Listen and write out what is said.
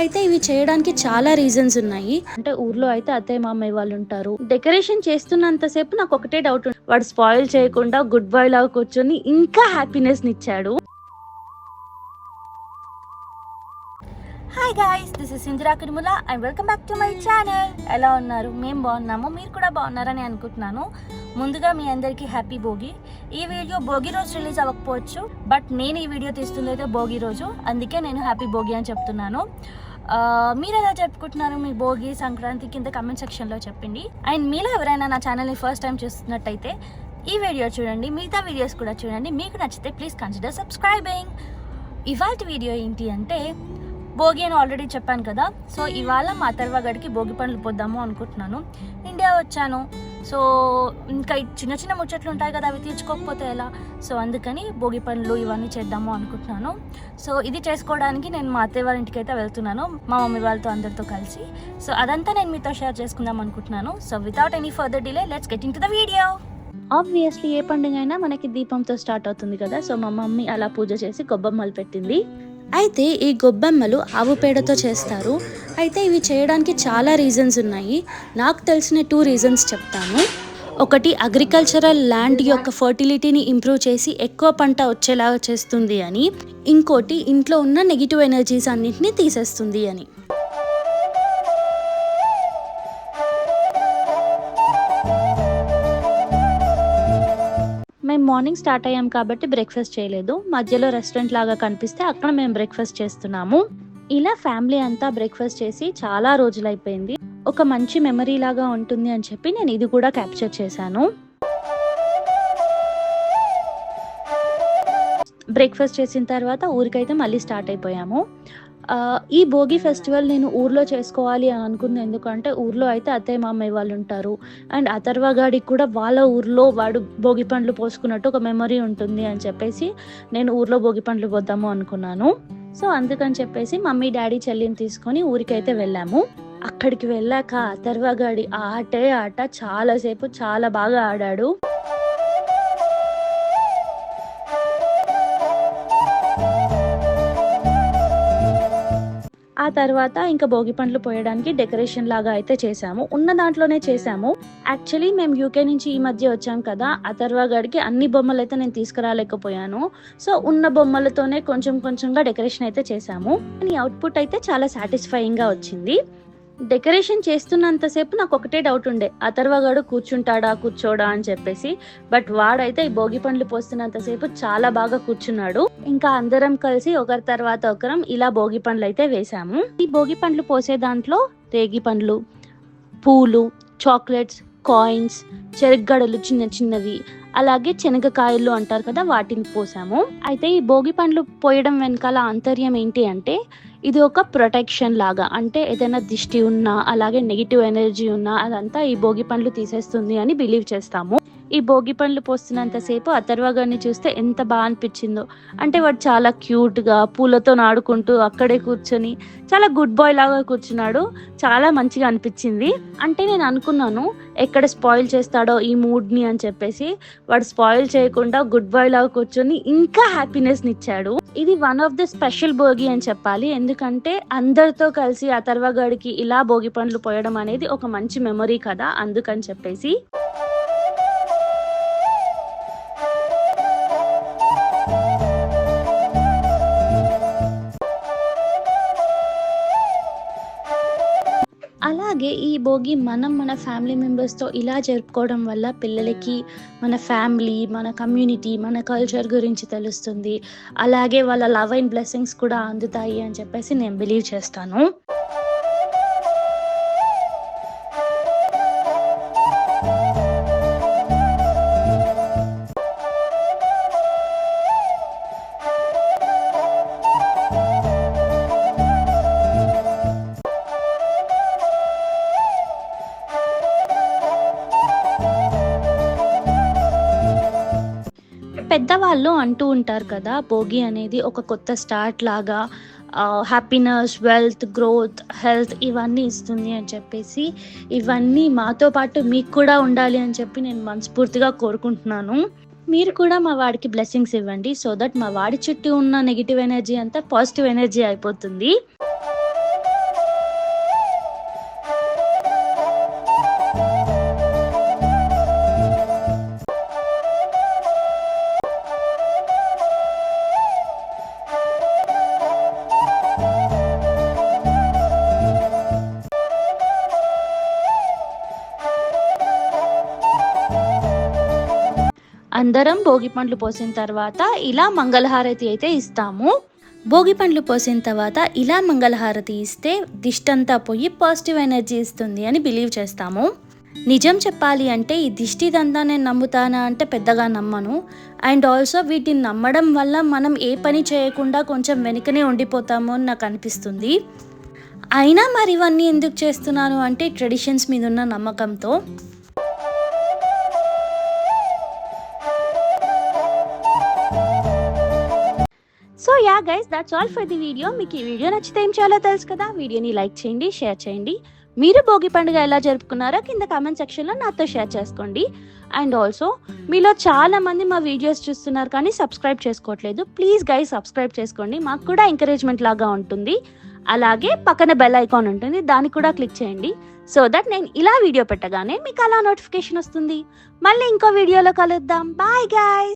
అయితే ఇవి చేయడానికి చాలా రీజన్స్ ఉన్నాయి. అంటే ఊర్లో అయితే అత్తయ్య మామయ్య వాళ్ళు ఉంటారు. డెకరేషన్ చేస్తున్నంతసేపు నాకు ఒకటే డౌట్, వాడు స్పాయిల్ చేయకుండా గుడ్ బాయ్ లాగా కూర్చొని ఇంకా హ్యాపీనెస్ నిచ్చాడు. Hi guys, this is Indira Kurmula and welcome back to my channel. ఎలా ఉన్నారు? మేము బాగున్నాము, మీరు కూడా బాగున్నారని అనుకుంటున్నాను. ముందుగా మీ అందరికీ హ్యాపీ భోగి. ఈ వీడియో భోగి రోజు రిలీజ్ అవ్వకపోవచ్చు, బట్ నేను ఈ వీడియో తీస్తుంది అయితే భోగి రోజు, అందుకే నేను హ్యాపీ భోగి అని చెప్తున్నాను. మీరు ఎలా జరుపుకుంటున్నారు మీ భోగి సంక్రాంతి కింద కమెంట్ సెక్షన్లో చెప్పండి. అండ్ మీలో ఎవరైనా నా ఛానల్ని ఫస్ట్ టైం చూస్తున్నట్టయితే ఈ వీడియో చూడండి, మిగతా వీడియోస్ కూడా చూడండి. మీకు నచ్చితే ప్లీజ్ కన్సిడర్ సబ్స్క్రైబింగ్. ఇవాళ వీడియో ఏంటి అంటే, భోగి అని ఆల్రెడీ చెప్పాను కదా. సో ఇవాళ మా అత్తర్వగడికి భోగి పండ్లు పోద్దాము అనుకుంటున్నాను. ఇండియా వచ్చాను, సో ఇంకా చిన్న చిన్న ముచ్చట్లు ఉంటాయి కదా, అవి తీర్చుకోకపోతే ఎలా. సో అందుకని భోగి పండ్లు ఇవన్నీ చేద్దాము అనుకుంటున్నాను. సో ఇది చేసుకోవడానికి నేను మా అత్తయ్య వాళ్ళ ఇంటికి అయితే వెళ్తున్నాను, మా మమ్మీ వాళ్ళతో అందరితో కలిసి. సో అదంతా నేను మీతో షేర్ చేసుకుందాం అనుకుంటున్నాను. So without any further delay let's get into the video. Obviously ఏ పండుగ అయినా మనకి దీపంతో స్టార్ట్ అవుతుంది కదా. సో మా మమ్మీ అలా పూజ చేసి గొబ్బమ్మలు పెట్టింది. అయితే ఈ గొబ్బెమ్మలు ఆవు పేడతో చేస్తారు. అయితే ఇవి చేయడానికి చాలా రీజన్స్ ఉన్నాయి. నాకు తెలిసిన 2 రీజన్స్ చెప్తాను. ఒకటి, అగ్రికల్చరల్ ల్యాండ్ యొక్క ఫర్టిలిటీని ఇంప్రూవ్ చేసి ఎక్కువ పంట వచ్చేలాగా చేస్తుంది అని. ఇంకోటి, ఇంట్లో ఉన్న నెగిటివ్ ఎనర్జీస్ అన్నింటినీ తీసేస్తుంది అని. మేము మార్నింగ్ స్టార్ట్ అయ్యాం కాబట్టి బ్రేక్ఫాస్ట్ చేయలేదు. మధ్యలో రెస్టారెంట్ లాగా కనిపిస్తే అక్కడ మేము బ్రేక్ఫాస్ట్ చేస్తున్నాము. ఇలా ఫ్యామిలీ అంతా బ్రేక్ఫాస్ట్ చేసి చాలా రోజులు అయిపోయింది. ఒక మంచి మెమరీ లాగా ఉంటుంది అని చెప్పి నేను ఇది కూడా క్యాప్చర్ చేశాను. బ్రేక్ఫాస్ట్ చేసిన తర్వాత ఊరికైతే మళ్ళీ స్టార్ట్ అయిపోయాము. ఈ భోగి ఫెస్టివల్ నేను ఊర్లో చేసుకోవాలి అని అనుకుంది. ఎందుకంటే ఊర్లో అయితే అత్తయ్య మామయ్య వాళ్ళు ఉంటారు. అండ్ అథర్వగాడికి కూడా వాళ్ళ ఊర్లో వాడు భోగి పండ్లు పోసుకున్నట్టు ఒక మెమరీ ఉంటుంది అని చెప్పేసి నేను ఊర్లో భోగి పండ్లు పోద్దాము అనుకున్నాను. సో అందుకని చెప్పేసి మమ్మీ డాడీ చెల్లిని తీసుకొని ఊరికైతే వెళ్ళాము. అక్కడికి వెళ్ళాక అథర్వగాడి ఆటే ఆట చాలాసేపు చాలా బాగా ఆడాడు. ఆ తర్వాత ఇంకా భోగి పండ్లు పోయడానికి డెకరేషన్ లాగా అయితే చేసాము. ఉన్న దాంట్లోనే చేసాము. యాక్చువల్లీ మేము యూకే నుంచి ఈ మధ్య వచ్చాం కదా, అథర్వగాడికి అన్ని బొమ్మలు అయితే నేను తీసుకురాలేకపోయాను. సో ఉన్న బొమ్మలతోనే కొంచెం కొంచెంగా డెకరేషన్ అయితే చేసాము. కానీ అవుట్పుట్ అయితే చాలా సాటిస్ఫైయింగ్ గా వచ్చింది. డెకరేషన్ చేస్తున్నంతసేపు నాకు ఒకటే డౌట్ ఉండే, అథర్వగాడు కూర్చుంటాడా కూర్చోడా అని చెప్పేసి. బట్ వాడైతే ఈ భోగి పండ్లు పోస్తున్నంతసేపు చాలా బాగా కూర్చున్నాడు. ఇంకా అందరం కలిసి ఒకరి తర్వాత ఒకరం ఇలా భోగి పండ్లు అయితే వేసాము. ఈ భోగి పండ్లు పోసే దాంట్లో రేగి పండ్లు, పూలు, చాక్లెట్స్, కాయిన్స్, చెరగడలు చిన్న చిన్నవి, అలాగే శనగకాయలు అంటారు కదా, వాటిని పోసాము. అయితే ఈ భోగి పండ్లు పోయడం వెనకాల ఆంతర్యం ఏంటి అంటే, ఇది ఒక ప్రొటెక్షన్ లాగా. అంటే ఏదైనా దిష్టి ఉన్నా, అలాగే నెగిటివ్ ఎనర్జీ ఉన్నా అదంతా ఈ భోగి పండ్లు తీసేస్తుంది అని బిలీవ్ చేస్తాము. ఈ భోగి పండ్లు పోస్తున్నంతసేపు అథర్వగాడిని చూస్తే ఎంత బాగా అనిపించిందో. అంటే వాడు చాలా క్యూట్గా పూలతో నాడుకుంటూ అక్కడే కూర్చొని చాలా గుడ్ బాయ్ లాగా కూర్చున్నాడు. చాలా మంచిగా అనిపించింది. అంటే నేను అనుకున్నాను ఎక్కడ స్పాయిల్ చేస్తాడో ఈ మూడ్ని అని చెప్పేసి. వాడు స్పాయిల్ చేయకుండా గుడ్ బాయ్ లాగా కూర్చొని ఇంకా హ్యాపీనెస్ నిచ్చాడు. ఇది one of the special Bhogi అని చెప్పాలి. ఎందుకంటే అందరితో కలిసి అథర్వగాడికి ఇలా భోగి పండ్లు పోయడం అనేది ఒక మంచి మెమరీ కదా, అందుకని చెప్పేసి. అలాగే ఈ భోగి మన ఫ్యామిలీ మెంబర్స్తో ఇలా జరుపుకోవడం వల్ల పిల్లలకి మన ఫ్యామిలీ, మన కమ్యూనిటీ, మన కల్చర్ గురించి తెలుస్తుంది. అలాగే వాళ్ళ లవ్ అండ్ బ్లెస్సింగ్స్ కూడా అందుతాయి అని చెప్పేసి నేను బిలీవ్ చేస్తాను. పెద్దవాళ్ళు అంటూ ఉంటారు కదా, భోగి అనేది ఒక కొత్త స్టార్ట్ లాగా, హ్యాపీనెస్, వెల్త్, గ్రోత్, హెల్త్ ఇవన్నీ ఇస్తుంది అని చెప్పేసి. ఇవన్నీ మాతో పాటు మీకు కూడా ఉండాలి అని చెప్పి నేను మనస్ఫూర్తిగా కోరుకుంటున్నాను. మీరు కూడా మా వాడికి బ్లెస్సింగ్స్ ఇవ్వండి, సో దట్ మా వాడి చుట్టూ ఉన్న నెగిటివ్ ఎనర్జీ అంతా పాజిటివ్ ఎనర్జీ అయిపోతుంది. అందరం భోగి పండ్లు పోసిన తర్వాత ఇలా మంగళహారతి అయితే ఇస్తాము. భోగి పండ్లు పోసిన తర్వాత ఇలా మంగళహారతి ఇస్తే దిష్టంతా పోయి పాజిటివ్ ఎనర్జీ ఇస్తుంది అని బిలీవ్ చేస్తాము. నిజం చెప్పాలి అంటే ఈ దిష్టి దంతా నేను నమ్ముతానా అంటే పెద్దగా నమ్మను. అండ్ ఆల్సో వీటిని నమ్మడం వల్ల మనం ఏ పని చేయకుండా కొంచెం వెనుకనే ఉండిపోతాము అని నాకు అనిపిస్తుంది. అయినా మరి ఇవన్నీ ఎందుకు చేస్తున్నాను అంటే ట్రెడిషన్స్ మీద ఉన్న నమ్మకంతో. So yeah guys, that's all for the video. మీకు ఈ వీడియో నచ్చితే ఏం చేయాలో తెలుసు కదా, వీడియోని లైక్ చేయండి, షేర్ చేయండి. మీరు భోగి పండుగ ఎలా జరుపుకున్నారో కింద కామెంట్ సెక్షన్లో నాతో షేర్ చేసుకోండి. అండ్ ఆల్సో మీలో చాలా మంది మా వీడియోస్ చూస్తున్నారు కానీ సబ్స్క్రైబ్ చేసుకోవట్లేదు. ప్లీజ్ గైస్ సబ్స్క్రైబ్ చేసుకోండి, మాకు కూడా ఎంకరేజ్మెంట్ లాగా ఉంటుంది. అలాగే పక్కన బెల్ ఐకాన్ ఉంటుంది, దాన్ని కూడా క్లిక్ చేయండి. సో దట్ నేను ఇలా వీడియో పెట్టగానే మీకు అలా నోటిఫికేషన్ వస్తుంది. మళ్ళీ ఇంకో వీడియోలో కలుద్దాం. Bye guys.